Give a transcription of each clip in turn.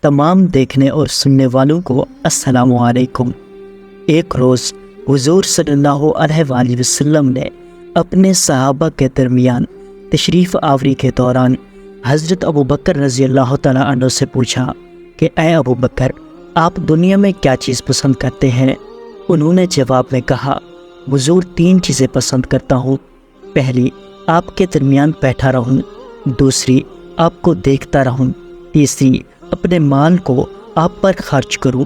تمام دیکھنے اور سننے والوں کو السلام علیکم۔ ایک روز حضور صلی اللہ علیہ وآلہ وسلم نے اپنے صحابہ کے درمیان تشریف آوری کے دوران حضرت ابوبکر رضی اللہ تعالیٰ عنہ سے پوچھا کہ اے ابوبکر، آپ دنیا میں کیا چیز پسند کرتے ہیں؟ انہوں نے جواب میں کہا، حضور 3 چیزیں پسند کرتا ہوں۔ پہلی، آپ کے درمیان بیٹھا رہوں، دوسری، آپ کو دیکھتا رہوں، تیسری، اپنے مال کو آپ پر خرچ کروں۔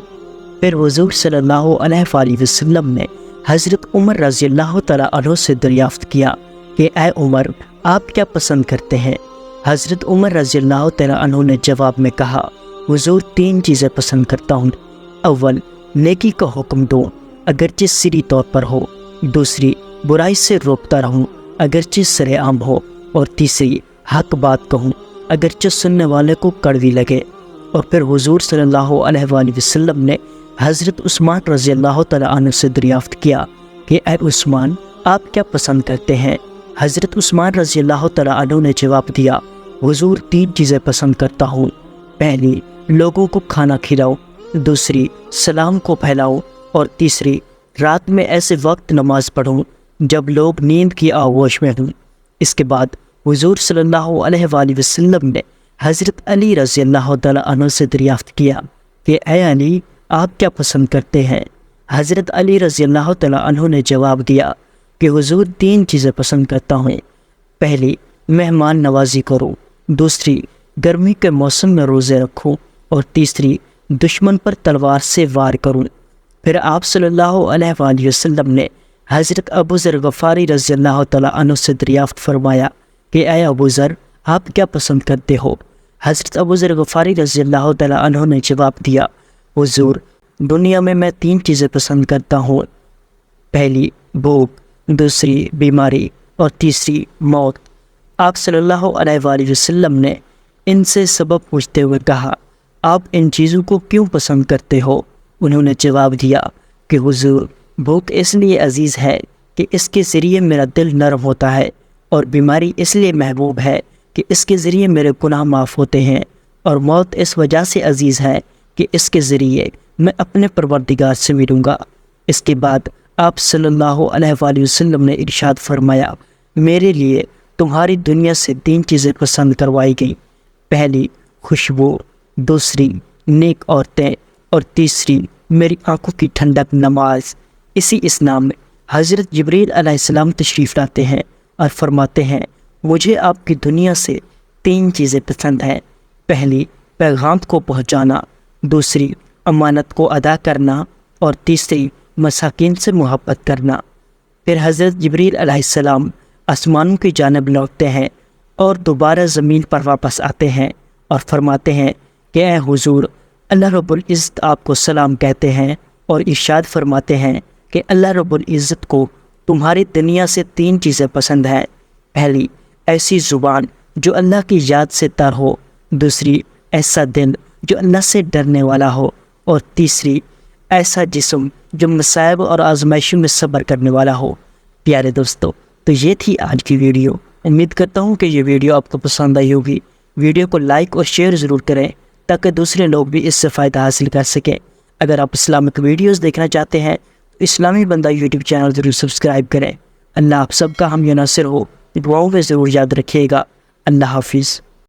پھر حضور صلی اللہ علیہ وآلہ وسلم نے حضرت عمر رضی اللہ تعالیٰ عنہ سے دریافت کیا کہ اے عمر، آپ کیا پسند کرتے ہیں؟ حضرت عمر رضی اللہ تعالیٰ عنہ نے جواب میں کہا، حضور 3 چیزیں پسند کرتا ہوں۔ اول، نیکی کا حکم دوں اگرچہ سری طور پر ہو، دوسری، برائی سے روکتا رہوں اگرچہ سر عام ہو، اور تیسری، حق بات کہوں اگرچہ سننے والے کو کڑوی لگے۔ اور پھر حضور صلی اللہ علیہ وآلہ وسلم نے حضرت عثمان رضی اللہ تعالیٰ عنہ سے دریافت کیا کہ اے عثمان، آپ کیا پسند کرتے ہیں؟ حضرت عثمان رضی اللہ تعالیٰ عنہ نے جواب دیا، حضور 3 چیزیں پسند کرتا ہوں۔ پہلی، لوگوں کو کھانا کھلاؤ، دوسری، سلام کو پھیلاؤ، اور تیسری، رات میں ایسے وقت نماز پڑھوں جب لوگ نیند کی آغوش میں ہوں۔ اس کے بعد حضور صلی اللہ علیہ وآلہ وسلم نے حضرت علی رضی اللہ تعالیٰ عنہ سے دریافت کیا کہ اے علی، آپ کیا پسند کرتے ہیں؟ حضرت علی رضی اللہ تعالیٰ عنہ نے جواب دیا کہ حضور 3 چیزیں پسند کرتا ہوں۔ پہلی، مہمان نوازی کروں، دوسری، گرمی کے موسم میں روزے رکھوں، اور تیسری، دشمن پر تلوار سے وار کروں۔ پھر آپ صلی اللہ علیہ وآلہ وسلم نے حضرت ابو ذر غفاری رضی اللہ تعالیٰ عنہ سے دریافت فرمایا کہ اے ابو ذر، آپ کیا پسند کرتے ہو؟ حضرت ابو ذر غفاری رضی اللہ تعالیٰ عنہ نے جواب دیا، حضور، دنیا میں 3 چیزیں پسند کرتا ہوں۔ پہلی، بھوک، دوسری، بیماری، اور تیسری، موت۔ آپ صلی اللہ علیہ وآلہ وسلم نے ان سے سبب پوچھتے ہوئے کہا، آپ ان چیزوں کو کیوں پسند کرتے ہو؟ انہوں نے جواب دیا کہ حضور، بھوک اس لیے عزیز ہے کہ اس کے ذریعے میرا دل نرم ہوتا ہے، اور بیماری اس لیے محبوب ہے کہ اس کے ذریعے میرے گناہ معاف ہوتے ہیں، اور موت اس وجہ سے عزیز ہے کہ اس کے ذریعے میں اپنے پروردگار سے ملوں گا۔ اس کے بعد آپ صلی اللہ علیہ وآلہ وسلم نے ارشاد فرمایا، میرے لیے تمہاری دنیا سے 3 چیزیں پسند کروائی گئیں۔ پہلی، خوشبو، دوسری، نیک عورتیں، اور تیسری، میری آنکھوں کی ٹھنڈک نماز۔ اسی اسلام میں حضرت جبریل علیہ السلام تشریف لاتے ہیں اور فرماتے ہیں، مجھے آپ کی دنیا سے 3 چیزیں پسند ہیں۔ پہلی، پیغام کو پہنچانا، دوسری، امانت کو ادا کرنا، اور تیسری، مساکین سے محبت کرنا۔ پھر حضرت جبریل علیہ السلام آسمانوں کی جانب لوٹتے ہیں اور دوبارہ زمین پر واپس آتے ہیں اور فرماتے ہیں کہ اے حضور، اللہ رب العزت آپ کو سلام کہتے ہیں اور ارشاد فرماتے ہیں کہ اللہ رب العزت کو تمہاری دنیا سے 3 چیزیں پسند ہیں۔ پہلی، ایسی زبان جو اللہ کی یاد سے تر ہو، دوسری، ایسا دل جو اللہ سے ڈرنے والا ہو، اور تیسری، ایسا جسم جو مصائب اور آزمائشوں میں صبر کرنے والا ہو۔ پیارے دوستو، تو یہ تھی آج کی ویڈیو۔ امید کرتا ہوں کہ یہ ویڈیو آپ کو پسند آئی ہوگی۔ ویڈیو کو لائک اور شیئر ضرور کریں تاکہ دوسرے لوگ بھی اس سے فائدہ حاصل کر سکیں۔ اگر آپ اسلامک ویڈیوز دیکھنا چاہتے ہیں تو اسلامی بندہ یوٹیوب چینل ضرور سبسکرائب کریں۔ اللہ آپ سب کا ہم یا ناصر ہو، دعاؤں میں ضرور یاد رکھیے گا۔ اللہ حافظ۔